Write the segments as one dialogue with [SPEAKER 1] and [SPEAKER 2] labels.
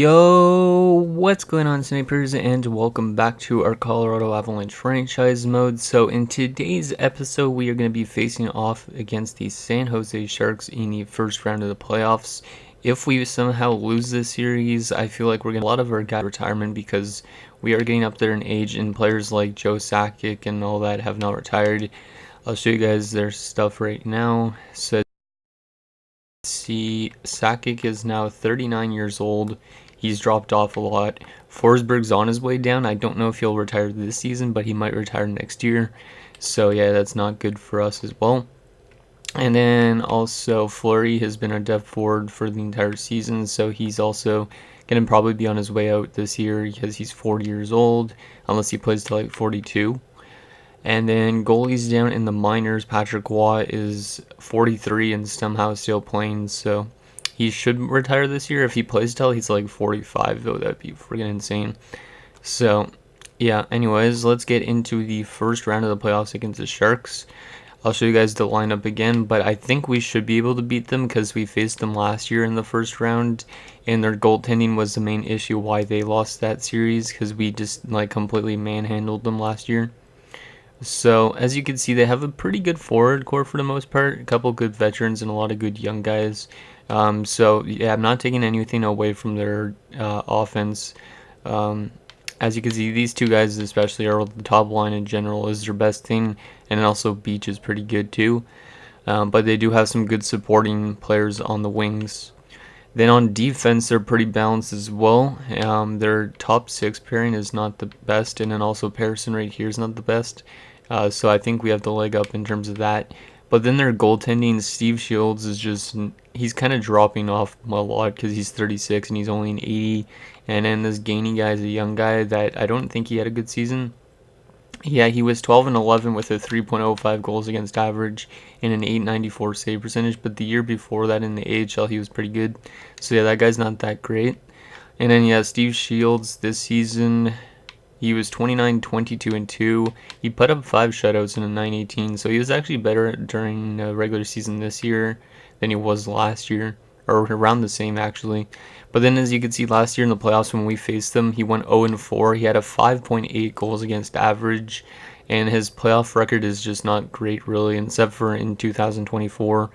[SPEAKER 1] Yo, what's going on, snipers, and welcome back to our Colorado Avalanche franchise mode. So in today's episode, we are going to be facing off against the San Jose Sharks in the first round of the playoffs. If we somehow lose this series, I feel like we're going to a lot of our guys retirement because we are getting up there in age, and players like Joe Sakic and all that have not retired. I'll show you guys their stuff right now. So see, Sakic is now 39 years old. He's dropped off a lot. Forsberg's on his way down. I don't know if he'll retire this season, but he might retire next year. So yeah, that's not good for us as well. And then also Fleury has been a depth forward for the entire season, so he's also going to probably be on his way out this year because he's 40 years old, unless he plays to like 42. And then goalies down in the minors, Patrick Waugh is 43 and somehow still playing, so he should retire this year. If he plays till he's like 45, though, that'd be freaking insane. So, yeah, anyways, let's get into the first round of the playoffs against the Sharks. I'll show you guys the lineup again, but I think we should be able to beat them because we faced them last year in the first round, and their goaltending was the main issue why they lost that series because we just like completely manhandled them last year. So, as you can see, they have a pretty good forward core for the most part. A couple good veterans and a lot of good young guys. So, yeah, I'm not taking anything away from their offense. As you can see, these two guys especially are the top line in general is their best thing. And also Beach is pretty good too. But they do have some good supporting players on the wings. Then on defense, they're pretty balanced as well. Their top six pairing is not the best. And then also Pearson right here is not the best. So I think we have the leg up in terms of that. But then their goaltending, Steve Shields is just, he's kind of dropping off a lot because he's 36 and he's only an 80. And then this Gainey guy is a young guy that I don't think he had a good season. Yeah, he was 12 and 11 with a 3.05 goals against average and an 894 save percentage. But the year before that in the AHL, he was pretty good. So yeah, that guy's not that great. And then yeah, Steve Shields this season, he was 29, 22, and 2. He put up 5 shutouts in a 918, so he was actually better during the regular season this year than he was last year, or around the same actually. But then as you can see last year in the playoffs when we faced them, he went 0-4. He had a 5.8 goals against average, and his playoff record is just not great really, except for in 2024.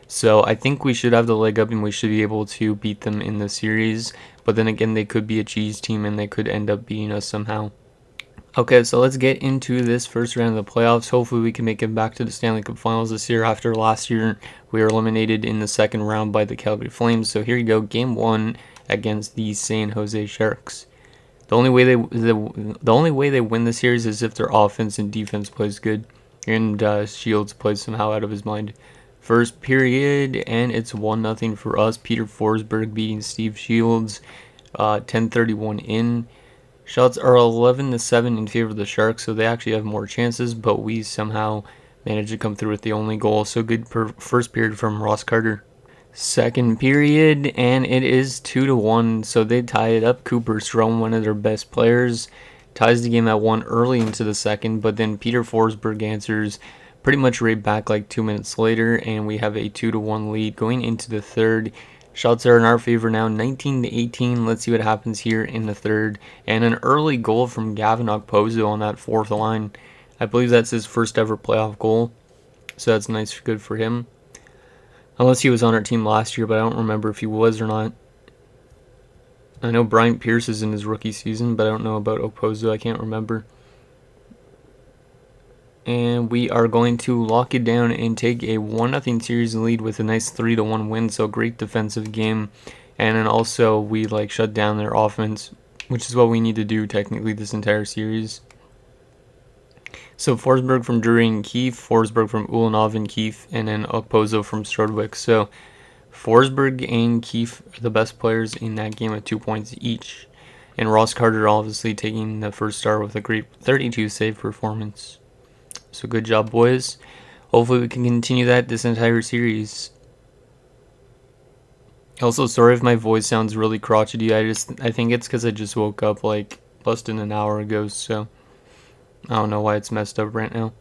[SPEAKER 1] So I think we should have the leg up and we should be able to beat them in the series. But then again, they could be a cheese team and they could end up beating us somehow. Okay, so let's get into this first round of the playoffs. Hopefully we can make it back to the Stanley Cup Finals this year. After last year, we were eliminated in the second round by the Calgary Flames. So here you go, Game 1 against the San Jose Sharks. The only way they win the series is if their offense and defense plays good, and Shields plays somehow out of his mind. First period, and it's 1-0 for us. Peter Forsberg beating Steve Shields, 10:31 in. Shots are 11-7 in favor of the Sharks, so they actually have more chances, but we somehow managed to come through with the only goal. So good first period from Ross Carter. Second period, and it is 2-1, so they tie it up. Cooper Strom, one of their best players, ties the game at 1 early into the second, but then Peter Forsberg answers pretty much right back like 2 minutes later, and we have a 2-1 lead going into the third. Shots are in our favor now, 19-18. Let's see what happens here in the third. And an early goal from Gavin Okposo on that fourth line. I believe that's his first ever playoff goal, so that's nice, good for him. Unless he was on our team last year, but I don't remember if he was or not. I know Bryant Pierce is in his rookie season, but I don't know about Okposo. I can't remember. And we are going to lock it down and take a 1-0 series lead with a nice 3-1 win. So great defensive game. And then also we like shut down their offense, which is what we need to do technically this entire series. So Forsberg from Drury and Keefe, Forsberg from Ulanov and Keefe, and then Okposo from Strodwick. So Forsberg and Keefe are the best players in that game at 2 points each. And Ross Carter obviously taking the first star with a great 32 save performance. So good job, boys. Hopefully we can continue that this entire series. Also, sorry if my voice sounds really crotchety. I think it's because I just woke up like less than an hour ago, so I don't know why it's messed up right now.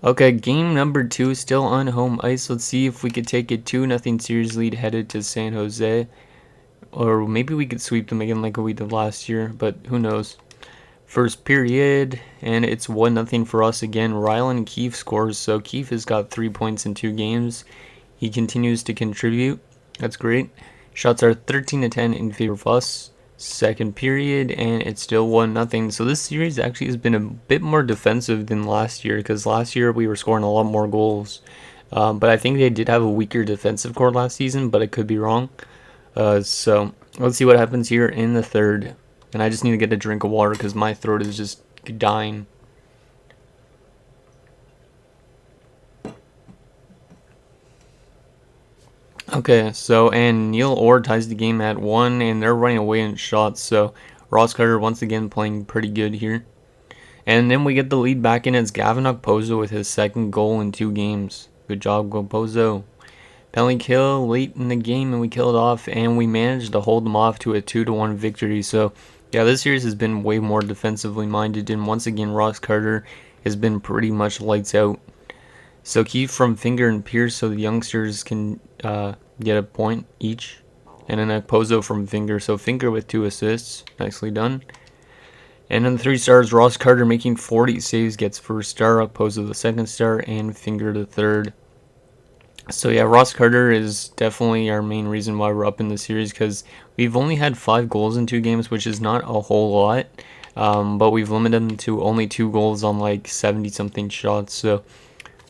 [SPEAKER 1] Okay, game number 2, still on home ice. Let's see if we could take a 2-0 series lead headed to San Jose. Or maybe we could sweep them again like we did last year, but who knows. First period, and it's 1-0 for us again. Rylan Keefe scores, so Keefe has got 3 points in 2 games. He continues to contribute. That's great. Shots are 13-10 in favor of us. Second period, and it's still 1-0. So this series actually has been a bit more defensive than last year, because last year we were scoring a lot more goals. But I think they did have a weaker defensive core last season, but I could be wrong. So let's see what happens here in the third. And I just need to get a drink of water because my throat is just dying. Okay, so, and Neil Orr ties the game at 1, and they're running away in shots, so Ross Carter once again playing pretty good here. And then we get the lead back in. It's Gavin Okposo with his second goal in 2 games. Good job, Okposo. Penalty kill late in the game, and we killed off, and we managed to hold them off to a 2-1 victory. So, yeah, this series has been way more defensively minded, and once again, Ross Carter has been pretty much lights out. So keep from Finger and Pierce, so the youngsters can get a point each, and then Okposo from Finger. So Finger with 2 assists, nicely done. And then the 3 stars, Ross Carter making 40 saves, gets first star, Okposo the second star, and Finger the third. So yeah, Ross Carter is definitely our main reason why we're up in the series, because we've only had 5 goals in 2 games, which is not a whole lot. But we've limited them to only 2 goals on like 70-something shots. So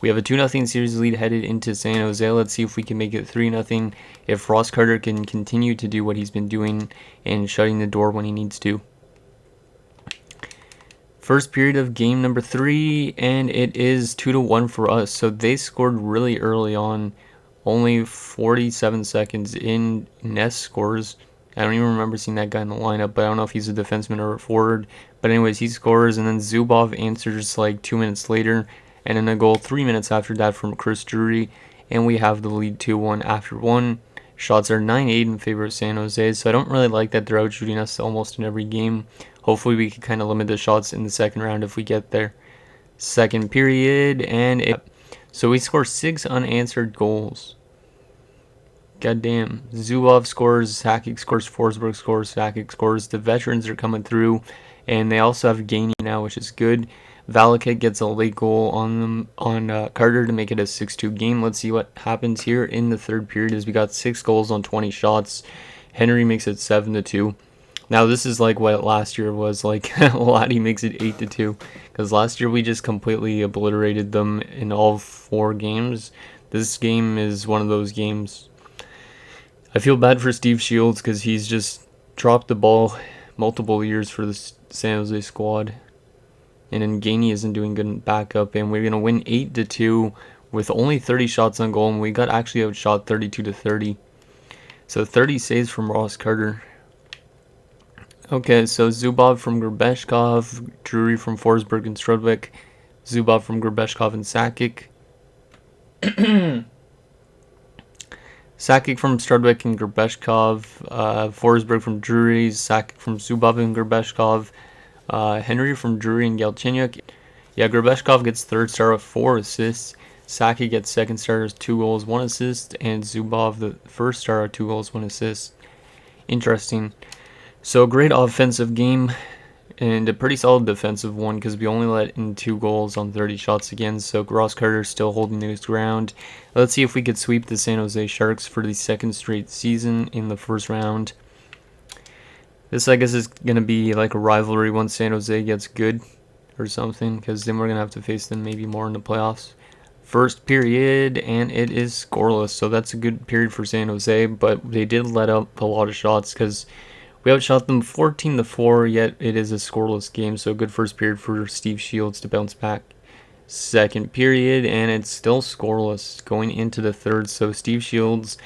[SPEAKER 1] we have a 2-0 series lead headed into San Jose. Let's see if we can make it 3-0 if Ross Carter can continue to do what he's been doing and shutting the door when he needs to. First period of game number 3, and it is 2-1 for us. So they scored really early on, only 47 seconds in. Ness scores. I don't even remember seeing that guy in the lineup, but I don't know if he's a defenseman or a forward. But anyways, he scores, and then Zubov answers like 2 minutes later, and then a goal 3 minutes after that from Chris Drury, and we have the lead 2-1 after 1. Shots are 9-8 in favor of San Jose, so I don't really like that they're out shooting us almost in every game. Hopefully we can kind of limit the shots in the second round if we get there. Second period, and so we score 6 unanswered goals. Goddamn. Zubov scores, Sakic scores, Forsberg scores, Sakic scores. The veterans are coming through, and they also have Gainey now, which is good. Valakit gets a late goal on Carter to make it a 6-2 game. Let's see what happens here in the third period. As we got 6 goals on 20 shots. Henry makes it 7-2. Now this is like what last year was like. Lottie makes it 8-2, because last year we just completely obliterated them in all 4 games. This game is one of those games. I feel bad for Steve Shields because he's just dropped the ball multiple years for the San Jose squad. And then Gainey isn't doing good in backup, and we're going to win 8-2 with only 30 shots on goal, and we got actually outshot 32-30. So 30 saves from Ross Carter. Okay, so Zubov from Gerbeshkov, Drury from Forsberg and Strudwick, Zubov from Gerbeshkov and Sakic. Sakic from Strudwick and Gerbeshkov, Forsberg from Drury, Sakic from Zubov and Gerbeshkov, Henry from Drury and Galchenyuk. Yeah, Gerbeshkov gets third star with 4 assists. Sakic gets second star with 2 goals, 1 assist, and Zubov the first star with 2 goals, 1 assist. Interesting. So great offensive game and a pretty solid defensive one, because we only let in 2 goals on 30 shots again. So Ross Carter still holding his ground. Let's see if we could sweep the San Jose Sharks for the 2nd straight season in the first round. This, I guess, is going to be like a rivalry once San Jose gets good or something, because then we're going to have to face them maybe more in the playoffs. First period, and it is scoreless, so that's a good period for San Jose, but they did let up a lot of shots because we outshot them 14-4, yet it is a scoreless game, so good first period for Steve Shields to bounce back. Second period, and it's still scoreless going into the third, so Steve Shields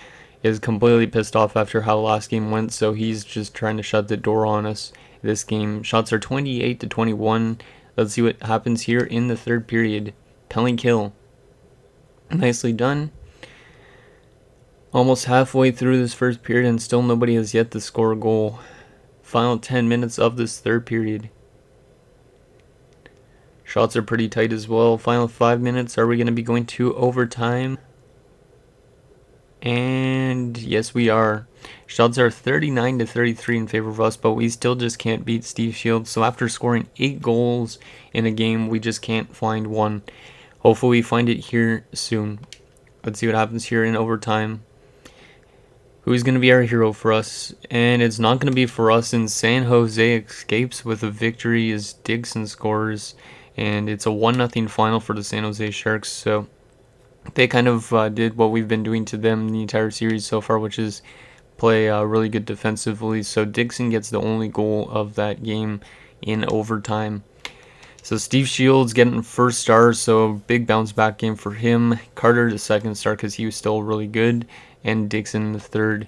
[SPEAKER 1] is completely pissed off after how last game went, so he's just trying to shut the door on us this game. Shots are 28-21. Let's see what happens here in the third period. Penalty kill. Nicely done. Almost halfway through this first period, and still nobody has yet to score a goal. Final 10 minutes of this third period. Shots are pretty tight as well. Final 5 minutes. Are we going to be going to overtime? And yes, we are. Shots are 39 to 33 in favor of us, but we still just can't beat Steve Shields. So after scoring 8 goals in a game, we just can't find one. Hopefully we find it here soon. Let's see what happens here in overtime. Who's going to be our hero for us? And it's not going to be for us, and San Jose escapes with a victory as Dixon scores. And it's a 1-0 final for the San Jose Sharks. So they kind of did what we've been doing to them the entire series so far, which is play really good defensively. So Dixon gets the only goal of that game in overtime. So Steve Shields getting first star, so big bounce back game for him. Carter the second star because he was still really good, and Dixon the third.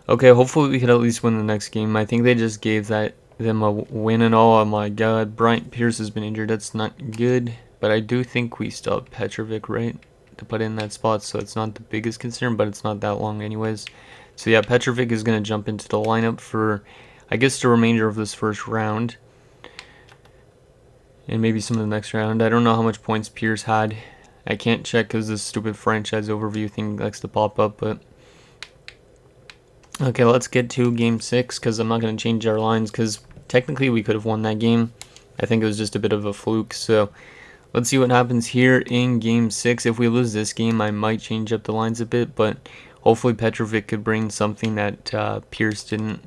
[SPEAKER 1] Okay, hopefully we could at least win the next game. I think they just gave them a win and all. Oh my god, Bryant Pierce has been injured. That's not good. But I do think we still have Petrovic, right, to put in that spot. So it's not the biggest concern, but it's not that long anyways. So yeah, Petrovic is going to jump into the lineup for, I guess, the remainder of this first round. And maybe some of the next round. I don't know how much points Pierce had. I can't check because this stupid franchise overview thing likes to pop up, but... Okay, let's get to Game 6, because I'm not going to change our lines, because technically we could have won that game. I think it was just a bit of a fluke, so... Let's see what happens here in Game 6. If we lose this game, I might change up the lines a bit, but hopefully Petrovic could bring something that Pierce didn't.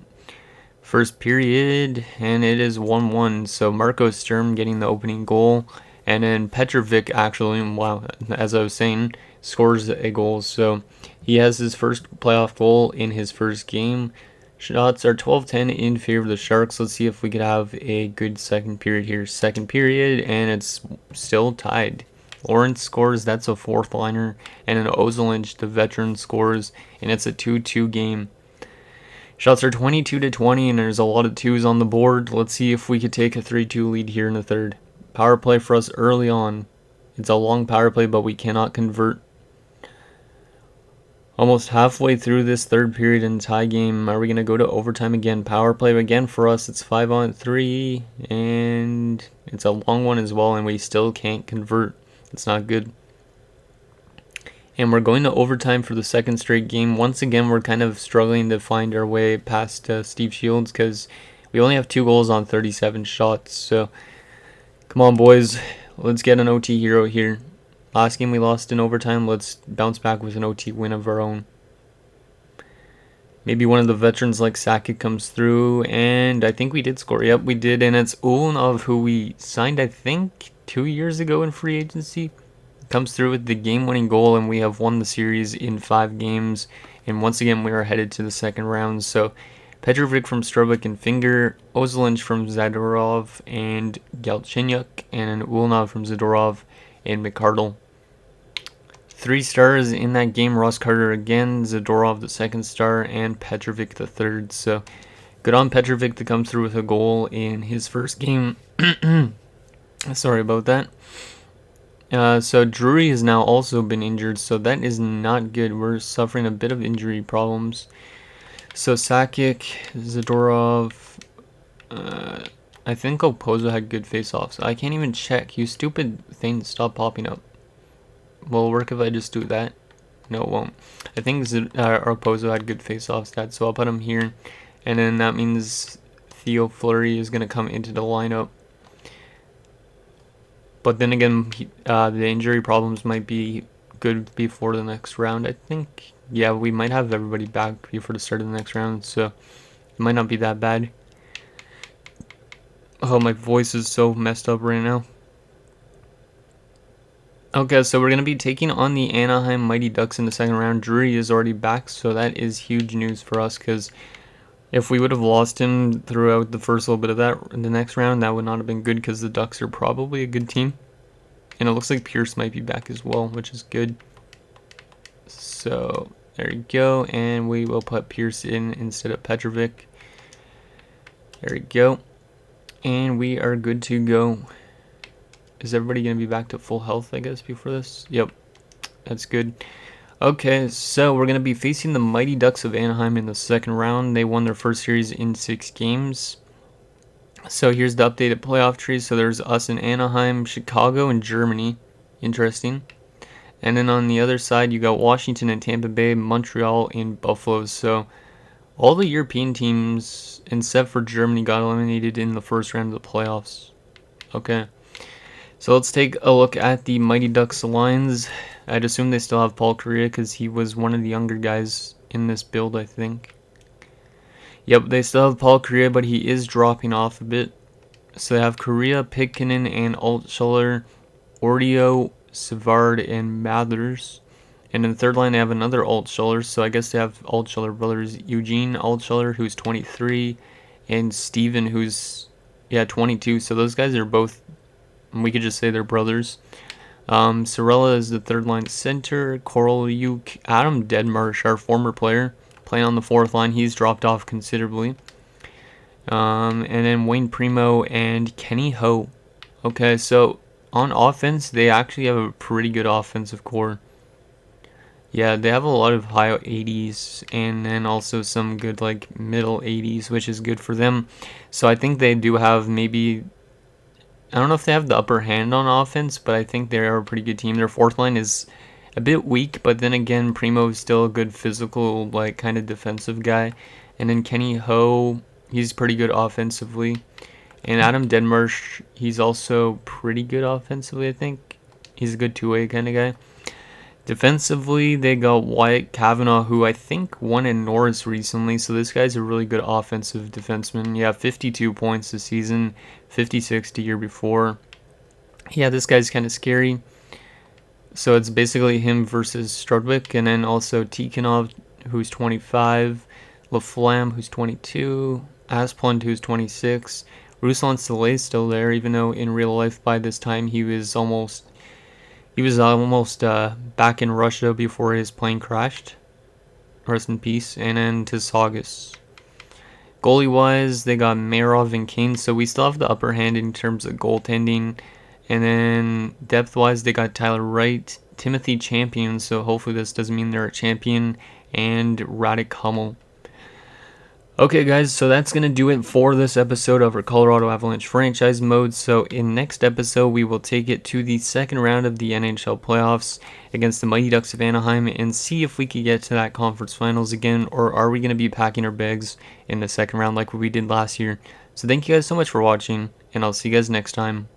[SPEAKER 1] First period, and it is 1-1. So Marco Sturm getting the opening goal, and then Petrovic actually, wow, as I was saying, scores a goal. So he has his first playoff goal in his first game. Shots are 12-10 in favor of the Sharks. Let's see if we could have a good second period here. Second period, and it's still tied. Lawrence scores, that's a fourth liner, and an Avalanche, the veteran, scores, and it's a 2-2 game. Shots are 22-20, and there's a lot of twos on the board. Let's see if we could take a 3-2 lead here in the third. Power play for us early on. It's a long power play, but we cannot convert. Almost halfway through this third period in tie game. Are we going to go to overtime again? Power play again for us. It's 5-on-3, and it's a long one as well, and we still can't convert. It's not good. And we're going to overtime for the second straight game. Once again, we're kind of struggling to find our way past Steve Shields because we only have 2 goals on 37 shots. So, come on, boys. Let's get an OT hero here. Last game we lost in overtime. Let's bounce back with an OT win of our own. Maybe one of the veterans like Sakic comes through, and I think we did score. Yep, we did, and it's Ulanov, who we signed, I think, 2 years ago in free agency. Comes through with the game-winning goal, and we have won the series in 5 games. And once again, we are headed to the second round. So, Petrovic from Strubik and Finger, Avalanche from Zadorov and Galchenyuk, and Ulanov from Zadorov and McCardle. 3 stars in that game. Ross Carter again, Zadorov the second star, and Petrovic the third. So good on Petrovic to come through with a goal in his first game. Sorry about that. So Drury has now also been injured, so that is not good. We're suffering a bit of injury problems. So Sakic, Zadorov, I think Opozo had good face-offs. I can't even check. You stupid thing, stop popping up. Will it work if I just do that? No, it won't. I think Opozo had good face-off stats, so I'll put him here. And then that means Theo Fleury is going to come into the lineup. But then again, the injury problems might be good before the next round. I think, yeah, we might have everybody back before the start of the next round, so it might not be that bad. Oh, my voice is so messed up right now. Okay, so we're going to be taking on the Anaheim Mighty Ducks in the second round. Drury is already back, so that is huge news for us, because if we would have lost him throughout the first little bit of that in the next round, that would not have been good, because the Ducks are probably a good team. And it looks like Pierce might be back as well, which is good. So there you go, and we will put Pierce in instead of Petrovic. There we go. And we are good to go. Is everybody going to be back to full health, I guess, before this? Yep, that's good. Okay, so we're going to be facing the Mighty Ducks of Anaheim in the second round. They won their first series in 6 games. So here's the updated playoff tree. So there's us in Anaheim, Chicago, and Germany. Interesting. And then on the other side, you got Washington and Tampa Bay, Montreal, and Buffalo. So all the European teams, except for Germany, got eliminated in the first round of the playoffs. Okay. So let's take a look at the Mighty Ducks lines. I'd assume they still have Paul Kariya because he was one of the younger guys in this build, I think. Yep, they still have Paul Kariya, but he is dropping off a bit. So they have Kariya, Pitkinen, and Altschuler, Ordio, Savard, and Mathers. And in the third line, they have another Altschuler. So I guess they have Altschuler brothers, Eugene Altschuler, who's 23, and Steven, who's 22. So those guys are both, we could just say they're brothers. Sorella is the third line center. Korolyuk, Adam Deadmarsh, our former player, playing on the fourth line. He's dropped off considerably. And then Wayne Primo and Kenny Ho. Okay, so on offense, they actually have a pretty good offensive core. Yeah, they have a lot of high 80s and then also some good like middle 80s, which is good for them. So I think they do have maybe, I don't know if they have the upper hand on offense, but I think they're a pretty good team. Their fourth line is a bit weak, but then again, Primo is still a good physical, like kind of defensive guy. And then Kenny Ho, he's pretty good offensively. And Adam Deadmarsh, he's also pretty good offensively, I think. He's a good two-way kind of guy. Defensively, they got Wyatt Kavanaugh, who I think won in Norris recently, so this guy's a really good offensive defenseman. Yeah, 52 points this season, 56 the year before. Yeah, this guy's kind of scary. So it's basically him versus Strudwick, and then also Tikhonov, who's 25, Laflamme, who's 22, Asplund, who's 26. Ruslan Salay's still there, even though in real life by this time he was almost back in Russia before his plane crashed. Rest in peace. And then Tisaugas. Goalie-wise, they got Marov and Kane, so we still have the upper hand in terms of goaltending. And then depth-wise, they got Tyler Wright, Timothy Champion, so hopefully this doesn't mean they're a champion, and Radek Hummel. Okay, guys, so that's going to do it for this episode of our Colorado Avalanche franchise mode. So in next episode, we will take it to the second round of the NHL playoffs against the Mighty Ducks of Anaheim and see if we can get to that conference finals again, or are we going to be packing our bags in the second round like we did last year. So thank you guys so much for watching, and I'll see you guys next time.